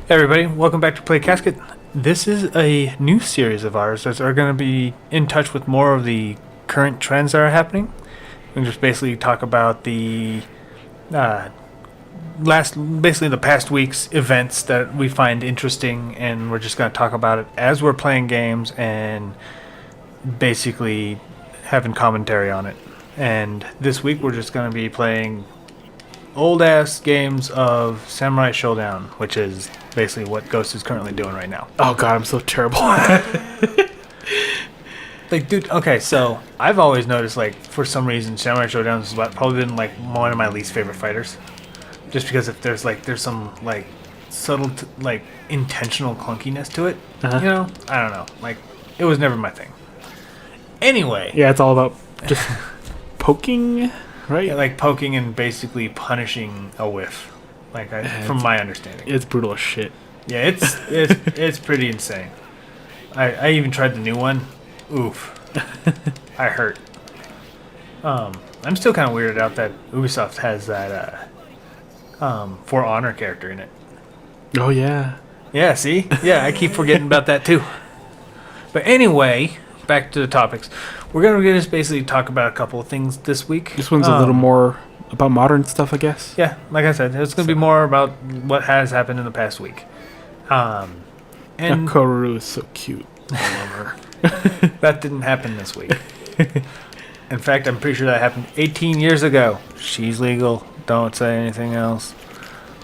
Hey everybody, welcome back to Play Casket. This is a new series of ours that are going to be in touch with more of the current trends that are happening. We just basically talk about the basically the past week's events that we find interesting, and we're just going to talk about it as we're playing games and basically having commentary on it. And this week we're just going to be playing old ass games of Samurai Showdown, which is basically what Ghost is currently doing right now. Oh god, I'm so terrible. Like, dude, okay, so I've always noticed, like, for some reason, Samurai Showdown is probably been like one of my least favorite fighters, just because if there's some like subtle, intentional clunkiness to it, Uh-huh. you know, I don't know, like, it was never my thing. Anyway, Yeah, it's all about just poking, right? yeah, like poking and basically punishing a whiff, like from my understanding. It's brutal as shit. Yeah, it's pretty insane. I even tried the new one. Oof. I hurt. I'm still kind of weirded out that Ubisoft has that For Honor character in it. Oh yeah. Yeah, see? Yeah, I keep forgetting about that too. But anyway, back to the topics. We're going to just basically talk about a couple of things this week. This one's a little more about modern stuff, I guess. Yeah, like I said, it's going to be more about what has happened in the past week. And Koru is so cute. I love her. that didn't happen this week. In fact, I'm pretty sure that happened 18 years ago. She's legal. Don't say anything else.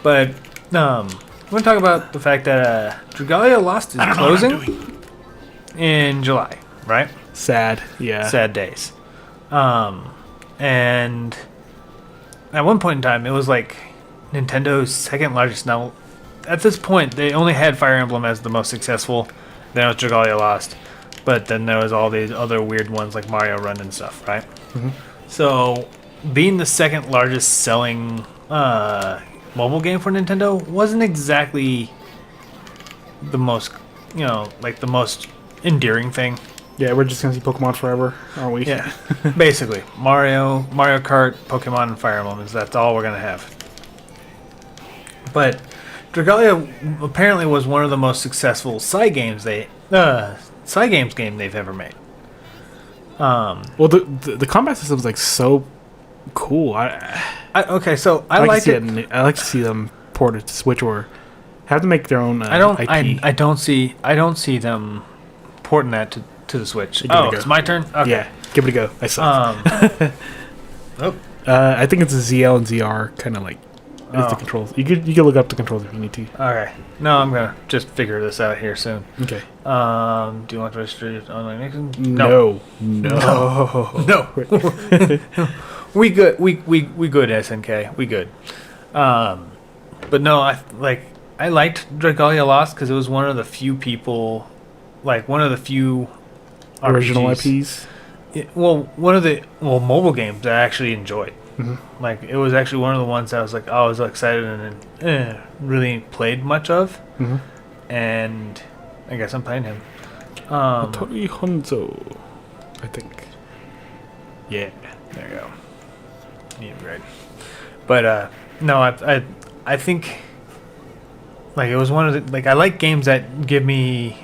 But we're going to talk about the fact that Dragalia Lost is closing in July, right? Sad. Yeah. Sad days. And at one point in time, it was like Nintendo's second largest. Now, at this point, they only had Fire Emblem as the most successful. Then it was Dragalia Lost. But then there was all these other weird ones like Mario Run and stuff, right? Mm-hmm. So, being the second largest selling mobile game for Nintendo wasn't exactly the most, the most endearing thing. Yeah, we're just gonna see Pokemon forever, aren't we? Yeah, basically Mario Kart, Pokemon, and Fire Emblem that's all we're gonna have. But Dragalia apparently was one of the most successful side games game they've ever made. Well, the combat system's like so cool. I like it. I like to see them ported to Switch or have to make their own. I don't. IP. I don't see them porting that to the Switch. Give it a go. It's my turn. Okay. Yeah, give it a go. I suck. Oh. I think it's a ZL and ZR kind of like is the controls. You could look up the controls if you need to. Okay. No, I'm gonna just figure this out here soon. Okay. Do you want to register your online mixing? No. We good. We good. SNK. We good. But no, I liked Dragalia Lost because it was one of the few people, like one of the few Original RPGs. IPs. One of the mobile games that I actually enjoyed. Mm-hmm. Like it was actually one of the ones that I was like, I was excited and really played much of. Mm-hmm. And I guess I'm playing him. Tori Honzo, I think. Yeah. There you go. Yeah, great. But no, I think like it was one of the I like games that give me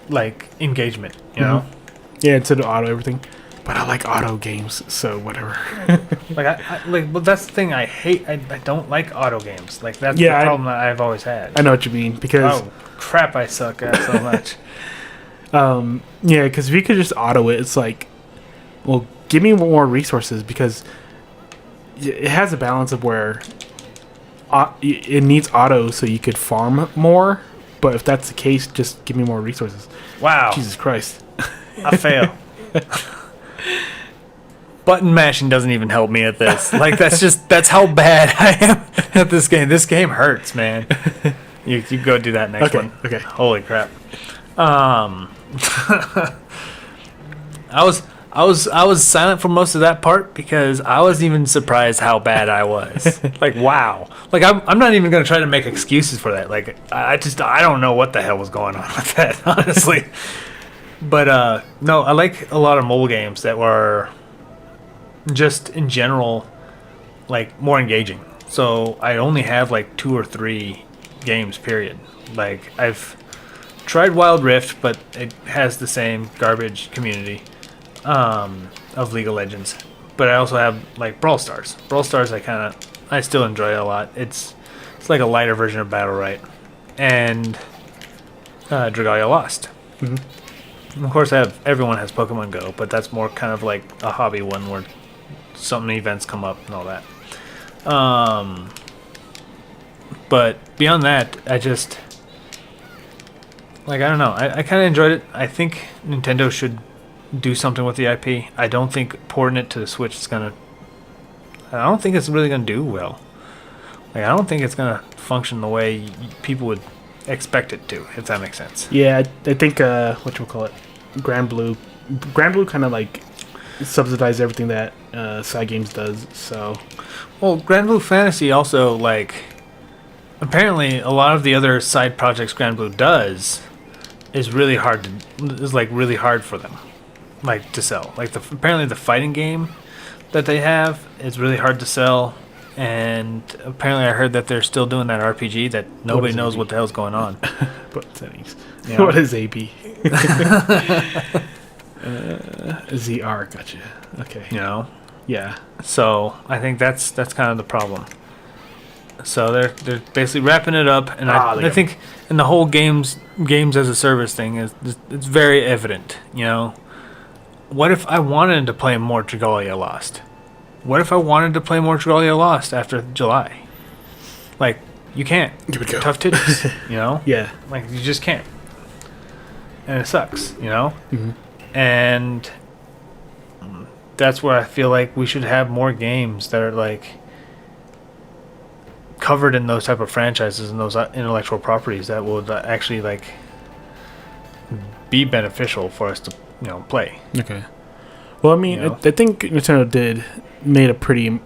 like engagement, you know? Yeah, instead of auto everything. But I like auto games, so whatever. But that's the thing I hate. I don't like auto games. Like that's the problem that I've always had. I know what you mean because crap, I suck at so much. Yeah, because if you could just auto it, it's like, well, give me more resources because it has a balance of where it needs auto so you could farm more. But if that's the case, just give me more resources. Wow, Jesus Christ, I fail. Button mashing doesn't even help me at this. Like that's how bad I am at this game. This game hurts, man. You go do that next one. Okay. Holy crap. I was silent for most of that part because I was even surprised how bad I was. Like wow. Like I'm not even gonna try to make excuses for that. Like I don't know what the hell was going on with that, honestly. But no, I like a lot of mobile games that were just in general like more engaging. So I only have like 2 or 3 games. Period. Like I've tried Wild Rift, but it has the same garbage community of League of Legends. But I also have like Brawl Stars. Brawl Stars, I still enjoy it a lot. It's like a lighter version of Battle Right, and Dragalia Lost. Mm-hmm. Of course, everyone has Pokemon Go, but that's more kind of like a hobby one where some events come up and all that. But beyond that, I just I don't know. I kind of enjoyed it. I think Nintendo should do something with the IP. I don't think porting it to the Switch is gonna. I don't think it's really gonna do well. I don't think it's gonna function the way people would expect it to, if that makes sense. Yeah, I think what you call it, Grand Blue kind of like subsidized everything that Side Games does. So, well, Grand Blue Fantasy also apparently a lot of the other side projects Grand Blue does is really hard for them, to sell. Apparently the fighting game that they have is really hard to sell. And apparently, I heard that they're still doing that RPG that nobody knows what the hell's going on. What is AB? ZR, gotcha. Okay. Yeah. So I think that's kind of the problem. So they're basically wrapping it up, and I think in the whole games as a service thing it's very evident. What if I wanted to play more Dragalia Lost? What if I wanted to play more Dragalia Lost after July? You can't. You would go. Tough titties, Yeah. You just can't. And it sucks, Mm-hmm. And that's where I feel like we should have more games that are, covered in those type of franchises and those intellectual properties that would actually, be beneficial for us to, play. Okay. Well, I mean, I think Nintendo made a pretty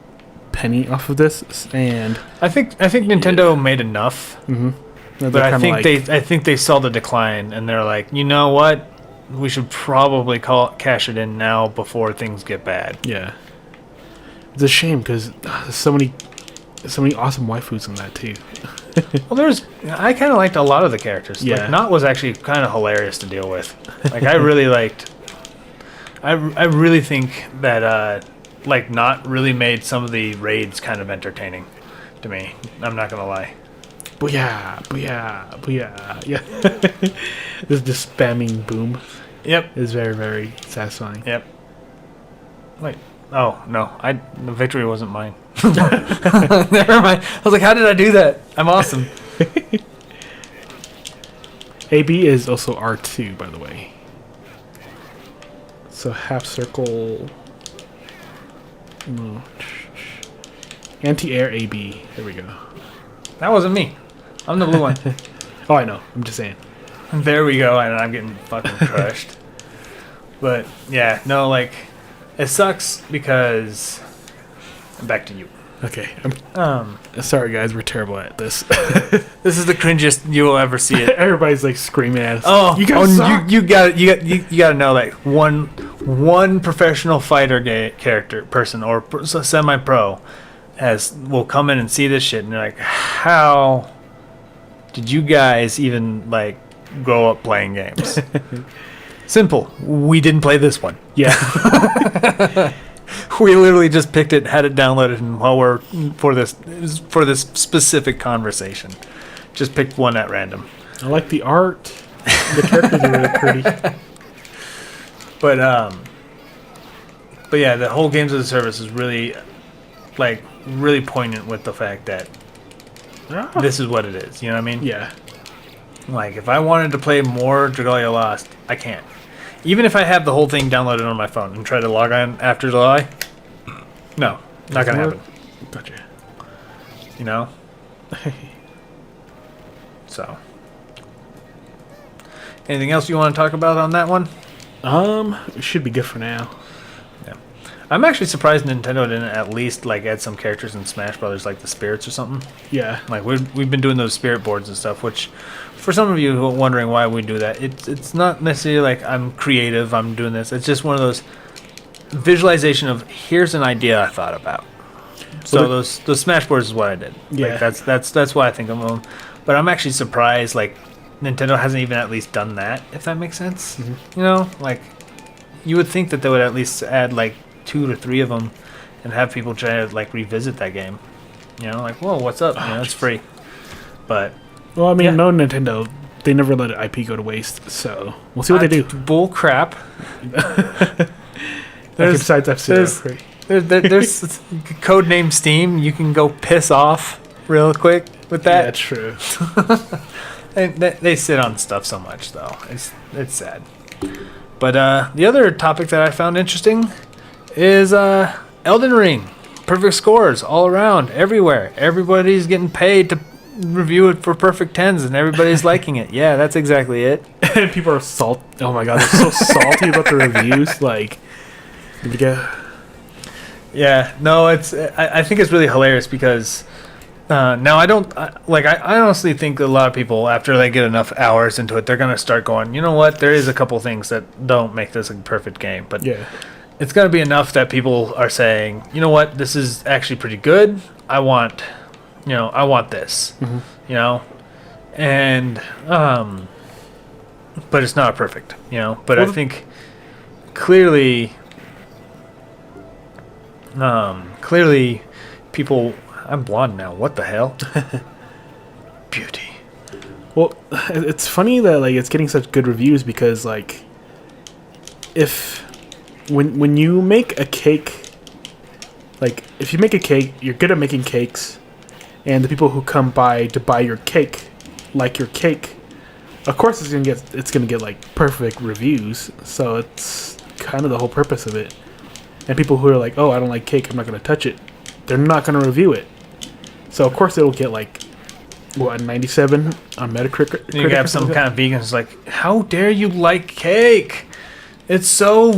penny off of this, and I think Nintendo made enough. Mm-hmm. But I think they saw the decline, and they're like, you know what, we should probably cash it in now before things get bad. Yeah, it's a shame because there's so many awesome waifus in that too. Well, I kind of liked a lot of the characters. Yeah, Knot was actually kind of hilarious to deal with. I really liked. I really think that Knot really made some of the raids kind of entertaining to me. I'm not gonna lie. Booyah, booyah, booyah. Yeah. this spamming boom. Yep. Is very, very satisfying. Yep. Wait. Oh, no. The victory wasn't mine. Never mind. I was like, how did I do that? I'm awesome. AB is also R2, by the way. So half circle. No. Anti-air AB. There we go. That wasn't me. I'm the blue one. Oh, I know. I'm just saying. There we go, and I'm getting fucking crushed. But, yeah, no, it sucks because... Back to you. Okay. Sorry, guys. We're terrible at this. This is the cringiest you will ever see it. Everybody's, screaming at us. Oh, you guys suck. You gotta know, one professional fighter person or semi-pro will come in and see this shit, and they're like, how did you guys even grow up playing games? Simple. We didn't play this one. Yeah. We literally just picked it, had it downloaded, and while for this specific conversation, just picked one at random. I like the art. The characters are really pretty. But yeah, the whole games as a service is really really poignant with the fact that this is what it is. You know what I mean? Yeah. If I wanted to play more Dragalia Lost, I can't. Even if I have the whole thing downloaded on my phone and try to log on after July, no, not gonna happen. Gotcha. So, anything else you want to talk about on that one? It should be good for now. Yeah, I'm actually surprised Nintendo didn't at least add some characters in Smash Brothers, the spirits or something. Yeah, we've been doing those spirit boards and stuff, which. For some of you who are wondering why we do that, it's not necessarily I'm creative, I'm doing this. It's just one of those visualization of here's an idea I thought about. So those Smash boards is what I did. Yeah. That's why I think of them. But I'm actually surprised, like, Nintendo hasn't even at least done that, if that makes sense. Mm-hmm. You know, like, you would think that they would at least add, like, 2 to 3 of them and have people try to, like, revisit that game. You know, like, whoa, what's up? You know, it's free. But, Well, I mean, yeah. no Nintendo. They never let an IP go to waste, so we'll see what they do. Bull crap. Besides F-Zero. There's codename Steam. You can go piss off real quick with Yeah, that. that's true. They sit on stuff so much, though. It's sad. But the other topic that I found interesting is Elden Ring. Perfect scores all around, everywhere. Everybody's getting paid to review it for perfect 10s, and everybody's liking it. Yeah, that's exactly it. And people are oh my god, they're so salty about the reviews. Like, Yeah, no, I think it's really hilarious because now I honestly think a lot of people, after they get enough hours into it, they're gonna start going, you know what, there is a couple things that don't make this a perfect game, but yeah. it's gonna be enough that people are saying, you know what, this is actually pretty good. I want this, you know, and but it's not perfect, you know. But Well, I think clearly people. I'm blonde now. What the hell? Beauty. Well, it's funny that like it's getting such good reviews because like, if when you make a cake, like if you make a cake, you're good at making cakes, and the people who come by to buy your cake like your cake, of course it's gonna get like perfect reviews. So it's kind of the whole purpose of it. And people who are like, oh, I don't like cake, I'm not gonna touch it, they're not gonna review it. So of course it'll get like what, 97 on Metacritic. You have some kind of vegans like, how dare you like cake? It's so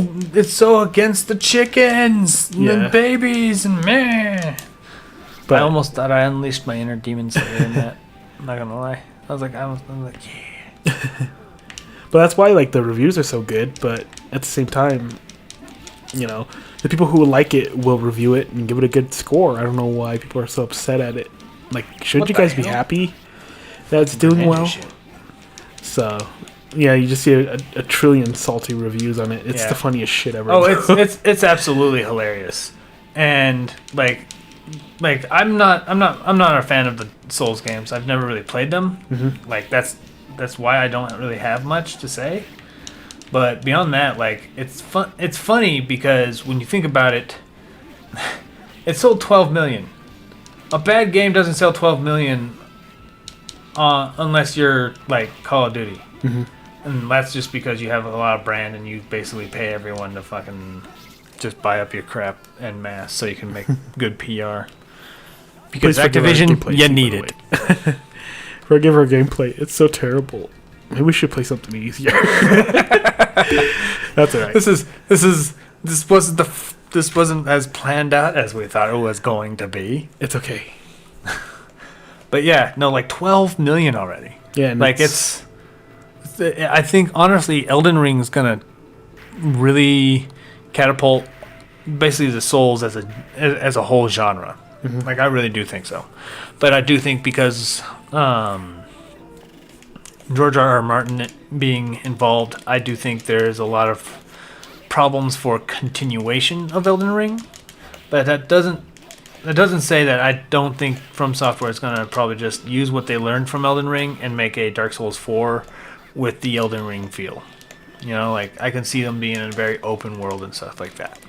against the chickens and the babies and meh. But I almost thought I unleashed my inner demon slayer in that. I'm not gonna lie. I was like, yeah. But that's why like the reviews are so good. But at the same time, you know, the people who like it will review it and give it a good score. I don't know why people are so upset at it. Like, shouldn't you guys be happy that it's doing well? So, yeah, you just see a trillion salty reviews on it. It's the funniest shit ever. Oh, it's absolutely hilarious. And like I'm not a fan of the Souls games. I've never really played them. Mm-hmm. Like that's why I don't really have much to say. But beyond that, like it's fun. It's funny because when you think about it, it sold 12 million. A bad game doesn't sell 12 million unless you're like Call of Duty. Mm-hmm. And that's just because you have a lot of brand and you basically pay everyone to fucking just buy up your crap en masse so you can make good PR. Because Activision, you need it. Forgive our gameplay. It's so terrible. Maybe we should play something easier. That's alright. This wasn't as planned out as we thought it was going to be. It's okay. But yeah, no, like 12 million already. Yeah, and like I think honestly, Elden Ring is gonna really catapult basically the Souls as a whole genre. Mm-hmm. Like I really do think so. But I do think because George R.R. Martin being involved, I do think there's a lot of problems for continuation of Elden Ring. But that doesn't say that I don't think From Software is going to probably just use what they learned from Elden Ring and make a Dark Souls 4 with the Elden Ring feel. You know, like I can see them being in a very open world and stuff like that.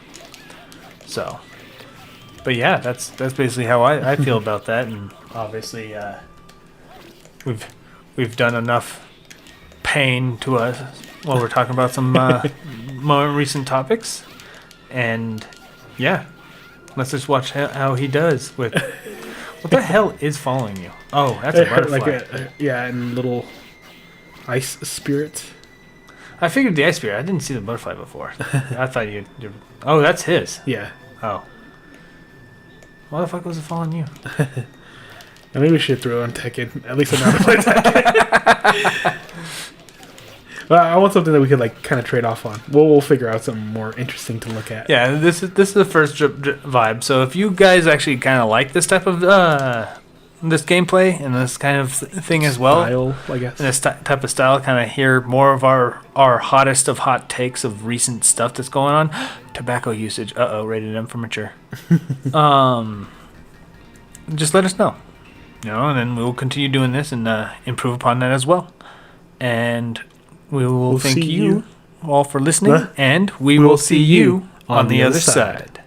So, but yeah, that's basically how I feel about that. And obviously, we've done enough pain to us while we're talking about some more recent topics. And yeah, let's just watch how he does with. What the hell is following you? Oh, that's a butterfly. And little ice spirit. I figured the ice spirit. I didn't see the butterfly before. I thought you. Oh, that's his. Yeah. Oh. Why the fuck was it following you? Maybe we should throw on Tekken. At least I'm not play Tekken. Well, I want something that we could like kind of trade off on. We'll figure out something more interesting to look at. Yeah, this is the first vibe. So if you guys actually kind of like this type of this gameplay and this kind of thing as well. Style, I guess. And this type of style, kind of hear more of our hottest of hot takes of recent stuff that's going on. Tobacco usage. Rated M for mature. Just let us know. And then we'll continue doing this and improve upon that as well. And we'll thank you all for listening, and we will see you on the other side.